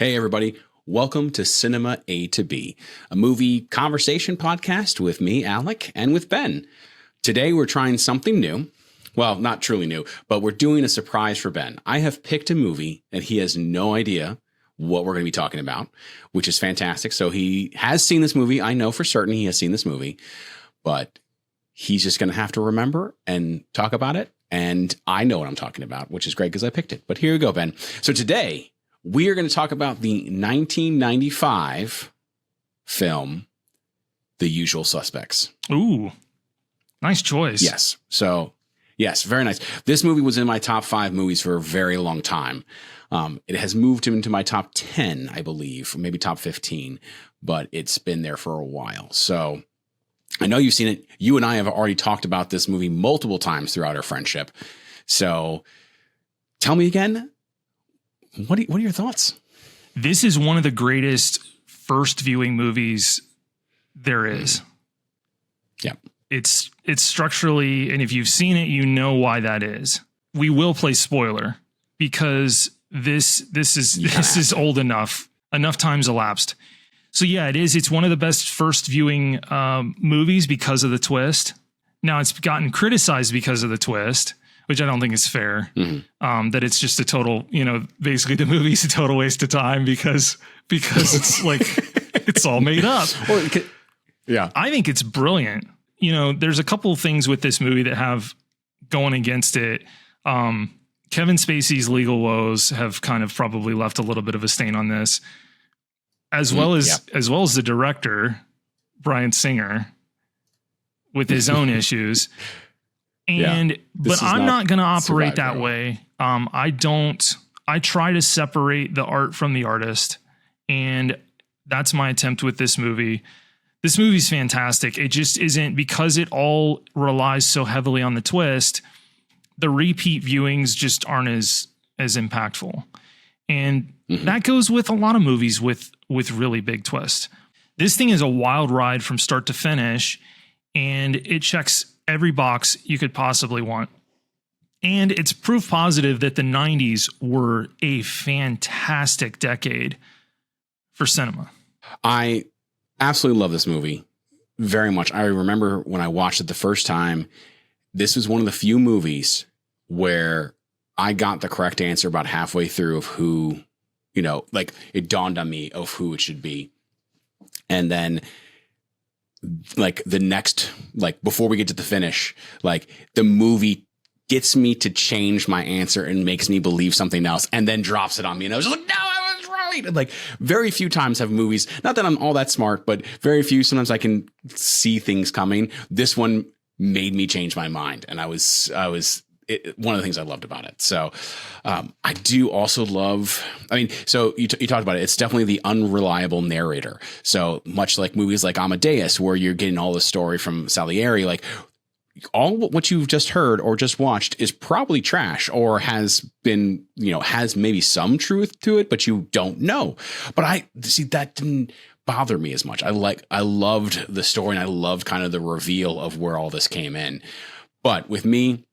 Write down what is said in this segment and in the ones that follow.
Hey, everybody. Welcome to Cinema A to B, a movie conversation podcast with me, Alec, and with Ben. Today, we're trying something new. Well, not truly new, but we're doing a surprise for Ben. I have picked a movie that he has no idea what we're going to be talking about, which is fantastic. So he has seen this movie. I know for certain he has seen this movie, but he's just going to have to remember and talk about it. And I know what I'm talking about, which is great because I picked it. But here you go, Ben. So today, we are going to talk about the 1995 film, The Usual Suspects. Ooh, nice choice. Yes. So, yes, very nice. This movie was in my top 5 movies for a very long time. It has moved into my top 10, I believe, maybe top 15, but it's been there for a while. So I know you've seen it. You and I have already talked about this movie multiple times throughout our friendship. So tell me again. What are your thoughts? This is one of the greatest first viewing movies there is. Yeah. It's structurally, and if you've seen it, you know why that is. We will play spoiler because this is old enough. Enough time's elapsed. So yeah, it is. It's one of the best first viewing movies because of the twist. Now it's gotten criticized because of the twist, which I don't think is fair. Mm-hmm. That it's just a total, basically the movie's a total waste of time because it's like it's all made up. Well, yeah, I think it's brilliant. There's a couple of things with this movie that have going against it. Kevin Spacey's legal woes have kind of probably left a little bit of a stain on this, as well as the director, Bryan Singer, with his own issues. But I'm not going to operate that way. I try to separate the art from the artist. And that's my attempt with this movie. This movie's fantastic. It just isn't, because it all relies so heavily on the twist. The repeat viewings just aren't as impactful. And that goes with a lot of movies with really big twists. This thing is a wild ride from start to finish, and it checks every box you could possibly want. And it's proof positive that the 90s were a fantastic decade for cinema. I absolutely love this movie very much. I remember when I watched it the first time, this was one of the few movies where I got the correct answer about halfway through of who, it dawned on me of who it should be. And then the next, before we get to the finish, the movie gets me to change my answer and makes me believe something else and then drops it on me. And I was like, no, I was right. And very few times have movies, not that I'm all that smart, but very few, sometimes I can see things coming. This one made me change my mind. And one of the things I loved about it. So I do also love, so you talked about it. It's definitely the unreliable narrator. So much like movies like Amadeus, where you're getting all the story from Salieri, all what you've just heard or just watched is probably trash or has been, has maybe some truth to it, but you don't know. But that didn't bother me as much. I loved the story, and I loved kind of the reveal of where all this came in. But with me,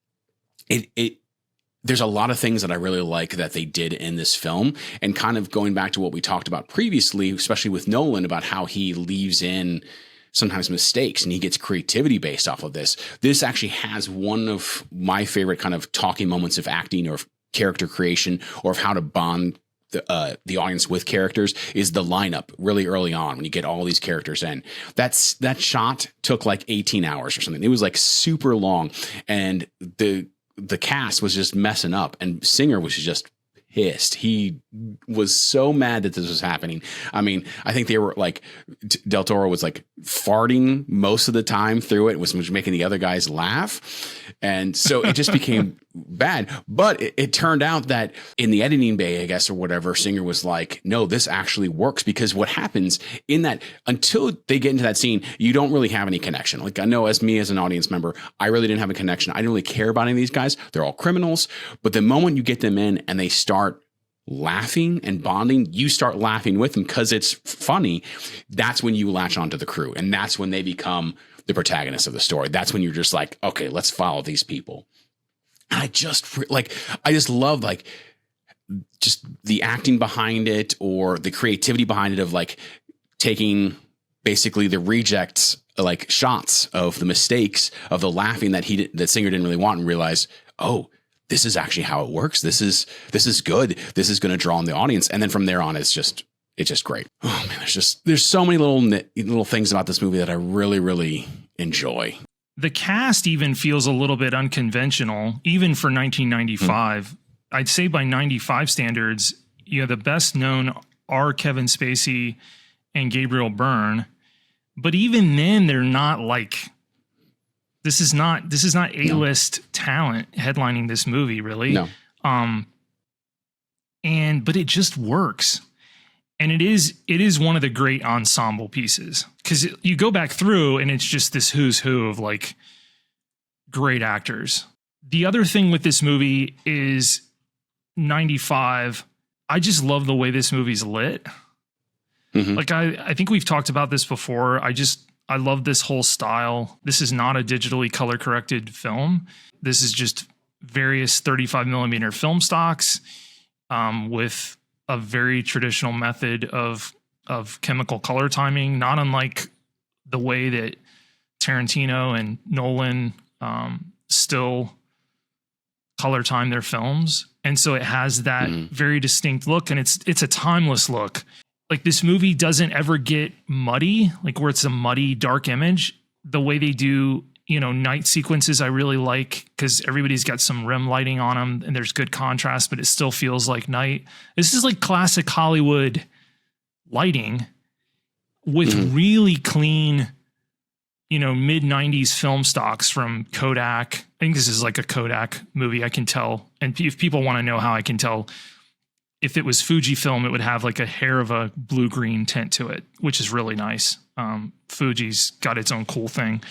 there's a lot of things that I really like that they did in this film, and kind of going back to what we talked about previously, especially with Nolan, about how he leaves in sometimes mistakes and he gets creativity based off of this. This actually has one of my favorite kind of talking moments of acting or of character creation, or of how to bond the audience with characters, is the lineup really early on when you get all these characters in. That shot took 18 hours or something. It was super long, and the cast was just messing up, and Singer was just pissed. He was so mad that this was happening. I think they were Del Toro was farting most of the time through it, was making the other guys laugh. And so it just became bad. But it turned out that in the editing bay, I guess, or whatever, Singer was like, no, this actually works, because what happens in that, until they get into that scene, you don't really have any connection. I know as an audience member, I really didn't have a connection. I didn't really care about any of these guys. They're all criminals. But the moment you get them in and they start laughing and bonding, you start laughing with them because it's funny. That's when you latch onto the crew. And that's when they become the protagonist of the story. That's when you're just okay, let's follow these people. And I just love just the acting behind it, or the creativity behind it of like taking basically the rejects, like shots of the mistakes of the laughing that that Singer didn't really want, and realize, oh, this is actually how it works. This is good. This is going to draw in the audience. And then from there on, it's just great. Oh man, there's so many little things about this movie that I really, really enjoy. The cast even feels a little bit unconventional, even for 1995. I'd say by 95 standards, the best known are Kevin Spacey and Gabriel Byrne. But even then, they're not like, this is not A-list talent headlining this movie, really. No. But it just works. And it is one of the great ensemble pieces, because you go back through and it's just this who's who of like great actors. The other thing with this movie is 95. I just love the way this movie's lit. Mm-hmm. Like I think we've talked about this before. I love this whole style. This is not a digitally color corrected film. This is just various 35 millimeter film stocks with a very traditional method of chemical color timing, not unlike the way that Tarantino and Nolan still color time their films. And so it has that very distinct look, and it's a timeless look. Like, this movie doesn't ever get muddy, like where it's a muddy, dark image. The way they do, night sequences, I really like, because everybody's got some rim lighting on them and there's good contrast, but it still feels like night. This is like classic Hollywood lighting with really clean, mid 90s film stocks from Kodak. I think this is like a Kodak movie, I can tell. And if people want to know how I can tell, if it was Fujifilm, it would have like a hair of a blue-green tint to it, which is really nice. Fuji's got its own cool thing.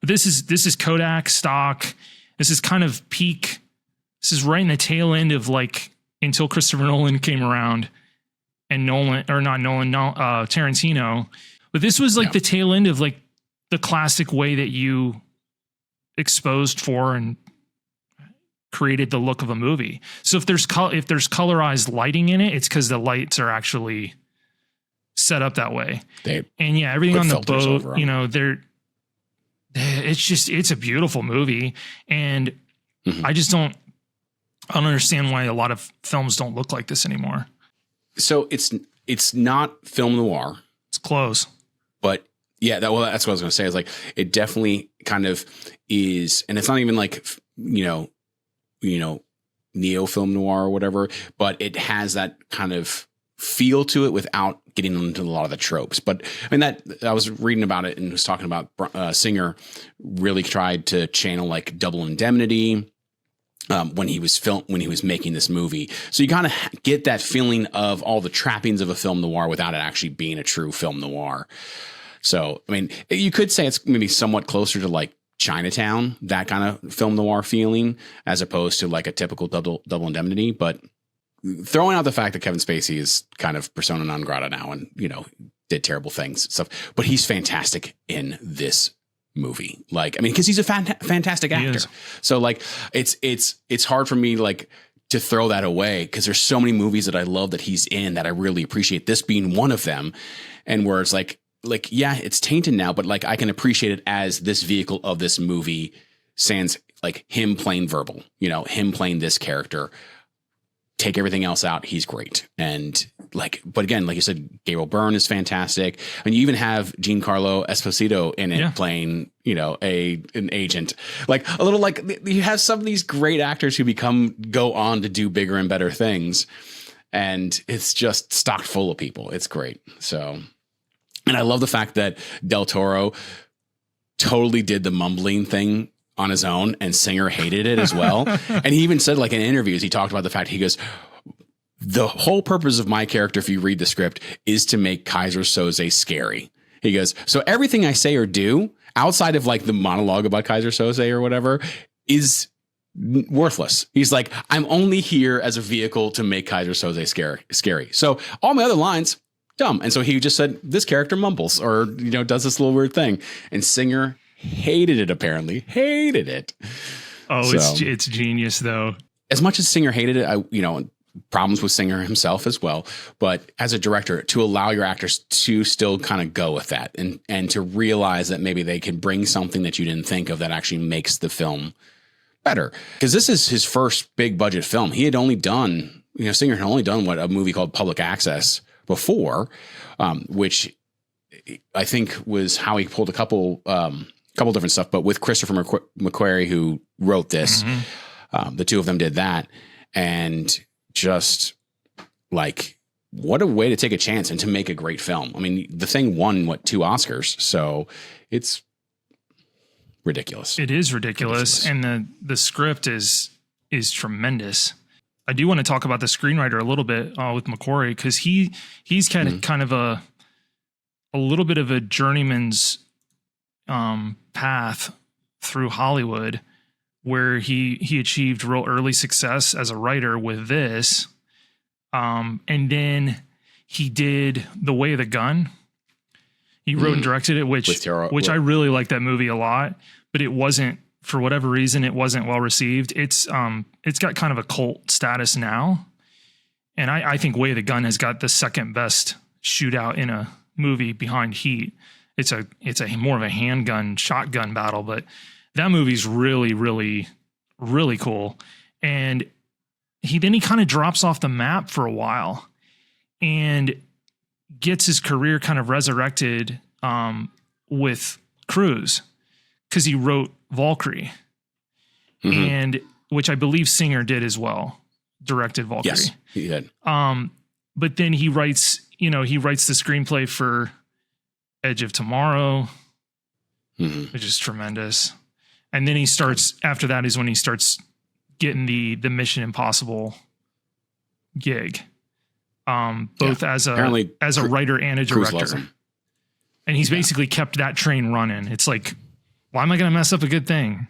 But this is Kodak stock. This is kind of peak. This is right in the tail end of like until Christopher Nolan came around, and Tarantino. But this was like the tail end of like the classic way that you exposed for and created the look of a movie. So if there's colorized lighting in it, it's because the lights are actually set up that way. Everything on the boat, it's a beautiful movie. And I don't understand why a lot of films don't look like this anymore. So it's not film noir. It's close. But that's what I was going to say. Is like, it definitely kind of is, and it's not even like, neo film noir or whatever, but it has that kind of feel to it without getting into a lot of the tropes. But I mean, that I was reading about it and was talking about Singer really tried to channel like Double Indemnity when he was making this movie. So you kind of get that feeling of all the trappings of a film noir without it actually being a true film noir. So, I mean, you could say it's maybe somewhat closer to like Chinatown, that kind of film noir feeling, as opposed to like a typical double indemnity. But throwing out the fact that Kevin Spacey is kind of persona non grata now and, did terrible things and stuff, but he's fantastic in this movie. Like, I mean, because he's a fantastic actor. So like, it's hard for me like to throw that away, because there's so many movies that I love that he's in that I really appreciate, this being one of them. And where it's like, yeah, it's tainted now, but like I can appreciate it as this vehicle of this movie, sans like him playing verbal, him playing this character. Take everything else out, he's great. And like, but again, like you said, Gabriel Byrne is fantastic. And you even have Giancarlo Esposito in it playing, an agent. Like a little, like you have some of these great actors who go on to do bigger and better things. And it's just stocked full of people. It's great. So, and I love the fact that Del Toro totally did the mumbling thing on his own, and Singer hated it as well. And he even said, like in interviews, he talked about the fact, he goes, the whole purpose of my character, if you read the script, is to make Kaiser Soze scary. He goes, so everything I say or do outside of like the monologue about Kaiser Soze or whatever is worthless. He's like, I'm only here as a vehicle to make Kaiser Soze scary. So all my other lines, dumb. And so he just said, this character mumbles or, does this little weird thing. And Singer hated it, apparently. Hated it. Oh, so, it's genius, though. As much as Singer hated it, problems with Singer himself as well. But as a director, to allow your actors to still kind of go with that and to realize that maybe they can bring something that you didn't think of that actually makes the film better. Because this is his first big budget film. He had only done, Singer had only done a movie called Public Access before, which I think was how he pulled a couple different stuff. But with Christopher McQuarrie, who wrote this, the two of them did that. And just like, what a way to take a chance and to make a great film. I mean, the thing won 2 Oscars, so it's ridiculous. It is ridiculous. And the script is tremendous. I do want to talk about the screenwriter a little bit with McQuarrie, because he's kind of a little bit of a journeyman's path through Hollywood, where he achieved real early success as a writer with this. And then he did The Way of the Gun. He wrote and directed it, which I really like that movie a lot, but it wasn't, for whatever reason, it wasn't well received. It's got kind of a cult status now. And I think Way of the Gun has got the second best shootout in a movie behind Heat. It's a more of a handgun shotgun battle, but that movie's really, really, really cool. And he kind of drops off the map for a while and gets his career kind of resurrected with Cruise, because he wrote Valkyrie, and which I believe Singer did as well, directed Valkyrie. Yes, he did. But then he writes the screenplay for Edge of Tomorrow, which is tremendous. And then after that is when he starts getting the Mission Impossible gig, both as a writer and a director. And he's basically kept that train running. It's like, why am I going to mess up a good thing?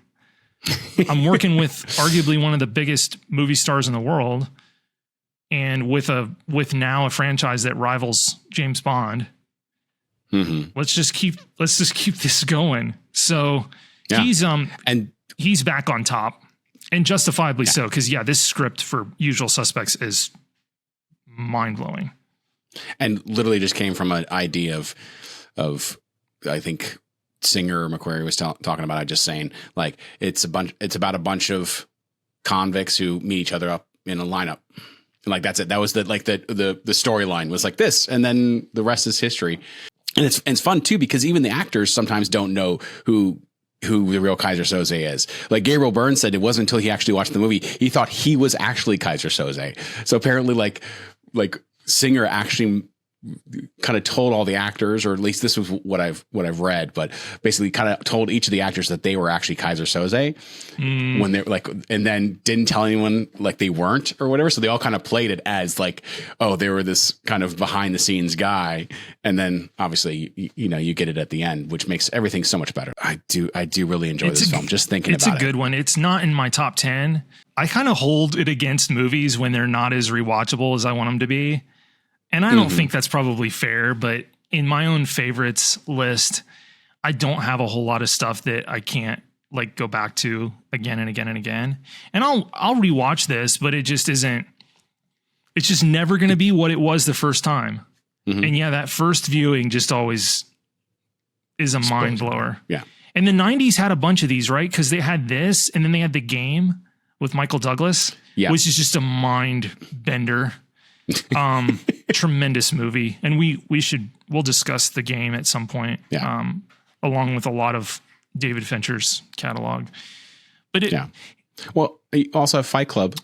I'm working with arguably one of the biggest movie stars in the world, and with now a franchise that rivals James Bond. Let's just keep this going. So he's back on top, and justifiably so, because this script for Usual Suspects is mind blowing, and literally just came from an idea of I think Singer or McQuarrie was talking about. I just saying, like, it's about a bunch of convicts who meet each other up in a lineup. And like, that's it. That was the storyline was like this, and then the rest is history. And it's fun too, because even the actors sometimes don't know who the real Kaiser Soze is. Like Gabriel Byrne said, it wasn't until he actually watched the movie he thought he was actually Kaiser Soze. So apparently, like Singer actually kind of told all the actors, or at least this was what I've read, but basically kind of told each of the actors that they were actually Kaiser Soze when they're like, and then didn't tell anyone like they weren't or whatever. So they all kind of played it as like, oh, they were this kind of behind the scenes guy. And then obviously, you get it at the end, which makes everything so much better. I do really enjoy this film. Just thinking about it. It's a good one. It's not in my top 10. I kind of hold it against movies when they're not as rewatchable as I want them to be. And I don't think that's probably fair, but in my own favorites list, I don't have a whole lot of stuff that I can't like go back to again and again and again. And I'll rewatch this, but it just isn't, it's just never going to be what it was the first time. And that first viewing just always is a mind blower. Yeah. And the 90s had a bunch of these, right? Because they had this, and then they had The Game with Michael Douglas, which is just a mind bender. Tremendous movie, and we'll discuss The Game at some point, along with a lot of David Fincher's catalog. But well, you also have Fight Club,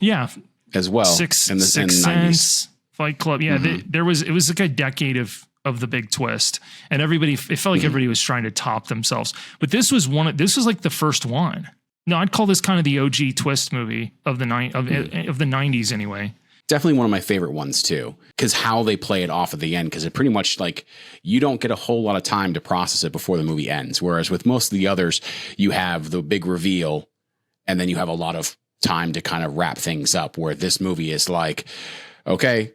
as well. Sixth Sense, Fight Club, it was like a decade of the big twist, and it felt like everybody was trying to top themselves. But this was like the first one. No, I'd call this kind of the OG twist movie of the 90s anyway. Definitely one of my favorite ones too, because how they play it off at the end, because it pretty much like you don't get a whole lot of time to process it before the movie ends. Whereas with most of the others, you have the big reveal and then you have a lot of time to kind of wrap things up, where this movie is like, okay,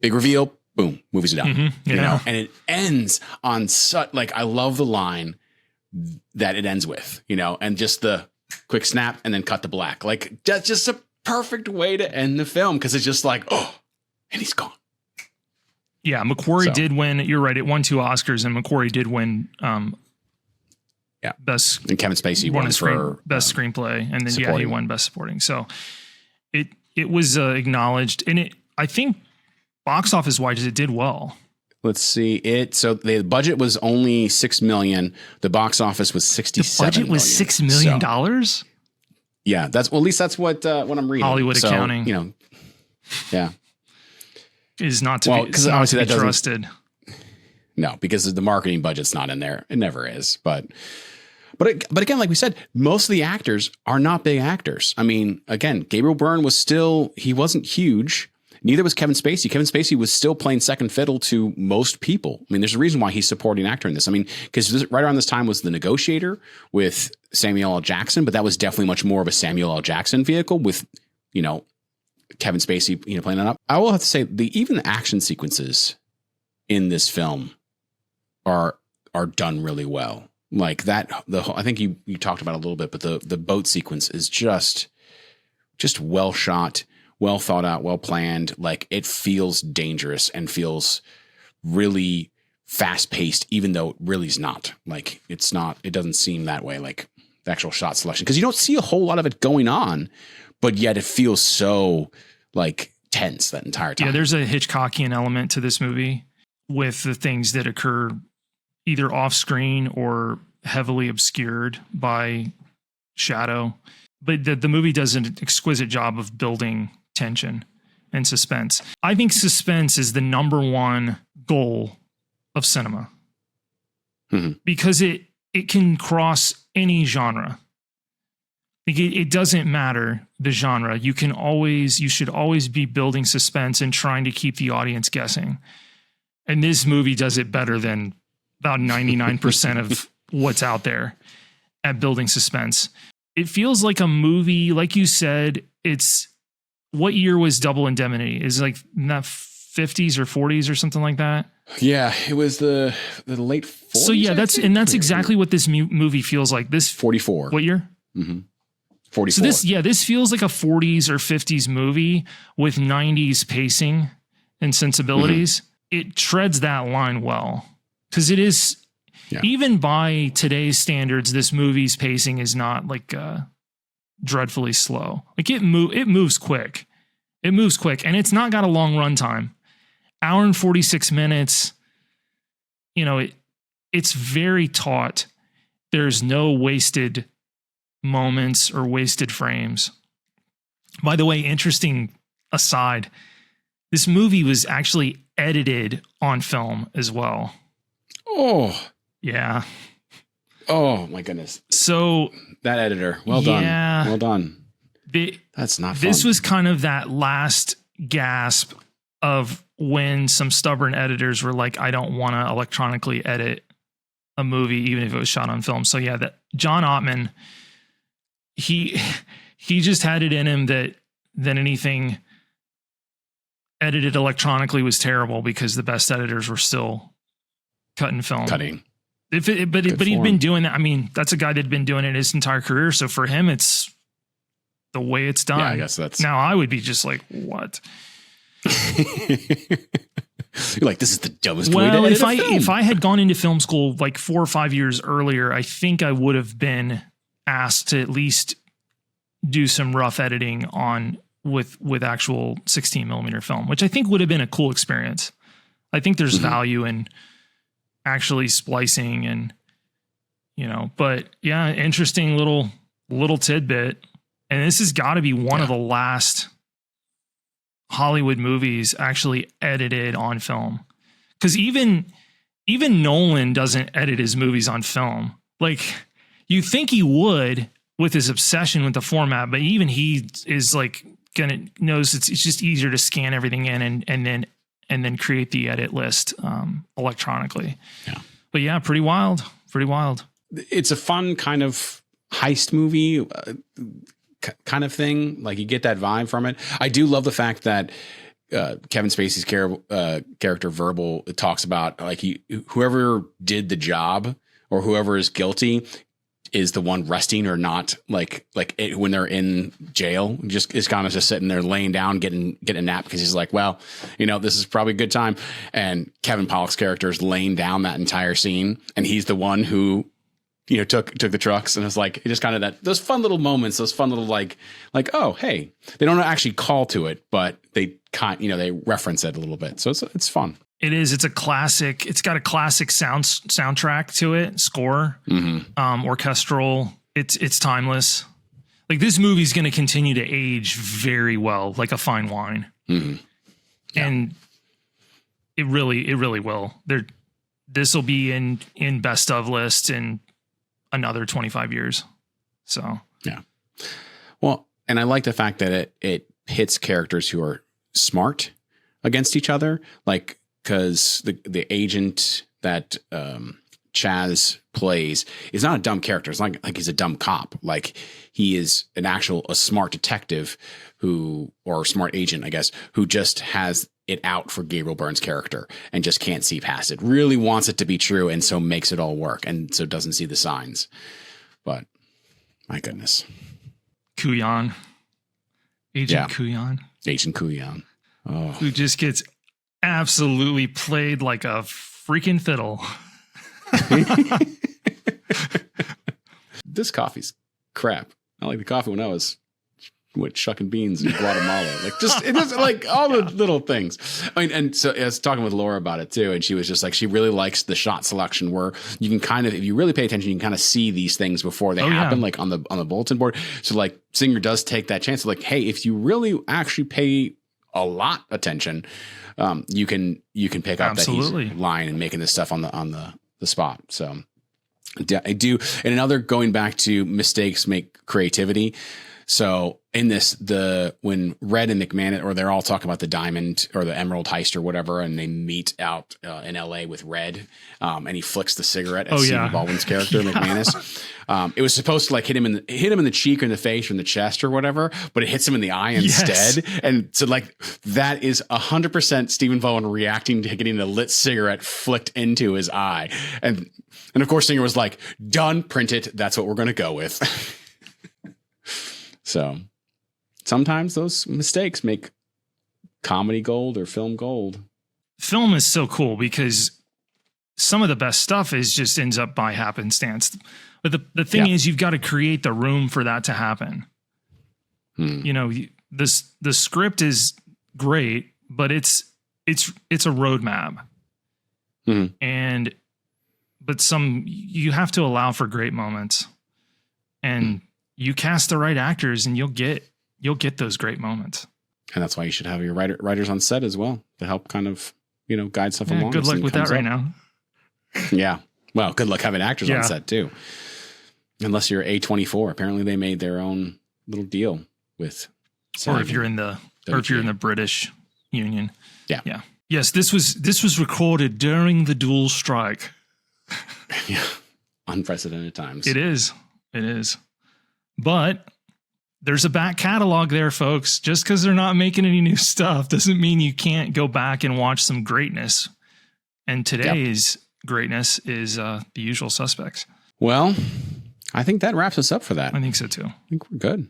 big reveal, boom, movie's done. And it ends on such, like, I love the line that it ends with, and just the quick snap and then cut to black. Like, that's just a perfect way to end the film because it's just like, oh, and he's gone. Yeah, McQuarrie did win. You're right. It won 2 Oscars, and McQuarrie did win. Best. And Kevin Spacey won for best screenplay, and then he won best supporting. So it was acknowledged, and I think box office wise it did well. Let's see So the budget was only $6 million. The box office was $67 million. The budget was $6 million. So, yeah, at least that's what I'm reading. Hollywood accounting, yeah, is not to be trusted. No, because the marketing budget's not in there. It never is. But again, like we said, most of the actors are not big actors. I mean, again, Gabriel Byrne he wasn't huge. Neither was Kevin Spacey. Kevin Spacey was still playing second fiddle to most people. I mean, there's a reason why he's supporting actor in this. I mean, because right around this time was The Negotiator with Samuel L. Jackson, but that was definitely much more of a Samuel L. Jackson vehicle with, Kevin Spacey, playing it up. I will have to say even the action sequences in this film are done really well. Like that, I think you talked about it a little bit, but the boat sequence is just well shot, well thought out, well planned. Like it feels dangerous and feels really fast paced, even though it really is not. Like it's not. It doesn't seem that way. Like the actual shot selection, because you don't see a whole lot of it going on, but yet it feels so like tense that entire time. Yeah, there's a Hitchcockian element to this movie with the things that occur either off screen or heavily obscured by shadow. But the movie does an exquisite job of building tension and suspense. I think suspense is the number one goal of cinema because it can cross any genre. It doesn't matter the genre. You should always be building suspense and trying to keep the audience guessing. And this movie does it better than about 99% of what's out there at building suspense. It feels like a movie, like you said, what year was Double Indemnity? Is it like in that 50s or 40s or something like that? Yeah, it was the late 40s. So yeah, that's exactly what this movie feels like. This 44. What year? 44. So this feels like a 40s or 50s movie with 90s pacing and sensibilities. It treads that line well. Because it is, even by today's standards, this movie's pacing is not like dreadfully slow. Like it moves quick. It moves quick, and it's not got a long runtime. Hour and 46 minutes. It's very taut. There's no wasted moments or wasted frames. By the way, interesting aside, this movie was actually edited on film as well. Oh, yeah. Oh my goodness. So that editor, well done. Well done. That's not fun. This was kind of that last gasp of when some stubborn editors were like, I don't want to electronically edit a movie, even if it was shot on film. So yeah, that John Ottman, he just had it in him that anything edited electronically was terrible because the best editors were still cutting film. But he'd been doing that. I mean, that's a guy that'd been doing it his entire career. So for him, it's the way it's done. Yeah, I guess that's. Now I would be just like, what? You're like, this is the dumbest way to edit a film. If I had gone into film school like 4 or 5 years earlier, I think I would have been asked to at least do some rough editing on with actual 16 millimeter film, which I think would have been a cool experience. I think there's value in actually splicing and, but yeah, interesting little tidbit. And this has got to be one of the last Hollywood movies actually edited on film. Cause even Nolan doesn't edit his movies on film. Like you think he would with his obsession with the format, but even he is like knows it's just easier to scan everything in and then create the edit list electronically. Yeah. But yeah, pretty wild. It's a fun kind of heist movie kind of thing. Like you get that vibe from it. I do love the fact that Kevin Spacey's character Verbal talks about like whoever did the job or whoever is guilty is the one resting or not, when they're in jail, just is kind of just sitting there laying down, getting a nap because he's like, well, this is probably a good time. And Kevin Pollak's character is laying down that entire scene, and he's the one who took the trucks, and it's like, it just kind of those fun little moments, those fun little like, oh, hey, they don't actually call to it, but they they reference it a little bit. So it's fun. It is. It's a classic. It's got a classic soundtrack to it. Score, orchestral. It's timeless. Like, this movie's going to continue to age very well, like a fine wine. Mm-hmm. Yeah. And it really will. This will be in best of list in another 25 years. So yeah. Well, and I like the fact that it pits characters who are smart against each other, like. Because the agent that Chaz plays is not a dumb character. It's not like he's a dumb cop. Like, he is a smart detective or smart agent, I guess, who just has it out for Gabriel Byrne's character and just can't see past it. Really wants it to be true, and so makes it all work, and so doesn't see the signs. But my goodness, Kuyan, Agent Kuyan, who just gets absolutely played like a freaking fiddle. This coffee's crap. I like the coffee when I was shucking beans in Guatemala. It is like all the little things. I mean, and so I was talking with Laura about it too, and she was just like, she really likes the shot selection where you can kind of, if you really pay attention, you can kind of see these things before they happen, like on the bulletin board. So like, Singer does take that chance of like, hey, if you really actually pay a lot attention, you can pick up that he's lying and making this stuff on the spot. So I do. And another, going back to mistakes make creativity. So in this, when Red and McManus, or they're all talking about the diamond or the emerald heist or whatever, and they meet out in LA with Red, and he flicks the cigarette at Stephen Baldwin's character, McManus. It was supposed to like hit him in the cheek or in the face or in the chest or whatever, but it hits him in the eye instead. Yes. And so like, that is 100% Stephen Baldwin reacting to getting a lit cigarette flicked into his eye. And of course Singer was like, done, print it. That's what we're going to go with. So sometimes those mistakes make comedy gold or film gold. Film is so cool because some of the best stuff just ends up by happenstance. But the thing is, you've got to create the room for that to happen. The script is great, but it's a roadmap. But you have to allow for great moments, and you cast the right actors and you'll get those great moments. And that's why you should have your writers on set as well to help kind of, guide stuff along. Good luck with that right now. Yeah. Well, good luck having actors on set too. Unless you're A24. Apparently they made their own little deal with. Or if you're in the British Union. Yeah. Yeah. Yes, this was recorded during the dual strike. Yeah. Unprecedented times. It is. But there's a back catalog there, folks. Just because they're not making any new stuff doesn't mean you can't go back and watch some greatness. And today's greatness is The Usual Suspects. Well, I think that wraps us up for that. I think so too. I think we're good.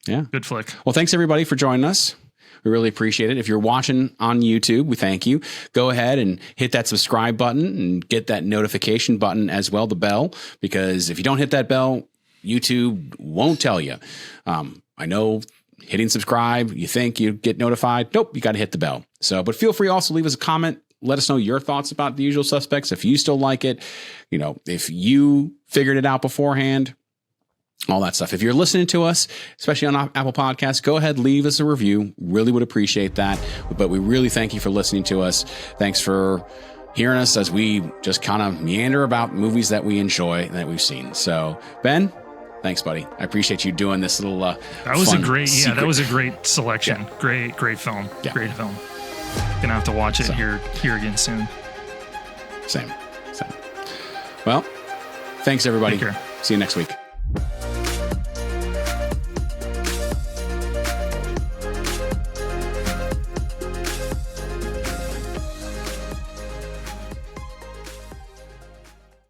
Yeah. Good flick. Well, thanks everybody for joining us. We really appreciate it. If you're watching on YouTube, we thank you. Go ahead and hit that subscribe button and get that notification button as well, the bell, because if you don't hit that bell, YouTube won't tell you. I know hitting subscribe, you think you get notified. Nope, you got to hit the bell. So, but feel free also to leave us a comment. Let us know your thoughts about The Usual Suspects. If you still like it, if you figured it out beforehand, all that stuff. If you're listening to us, especially on Apple Podcasts, go ahead, leave us a review. Really would appreciate that. But we really thank you for listening to us. Thanks for hearing us as we just kind of meander about movies that we enjoy and that we've seen. So, Ben, thanks, buddy. I appreciate you doing this little that was a great selection. Yeah. Great film. Yeah. Great film. Gonna have to watch it here again soon. Same. Well, thanks everybody. Take care. See you next week.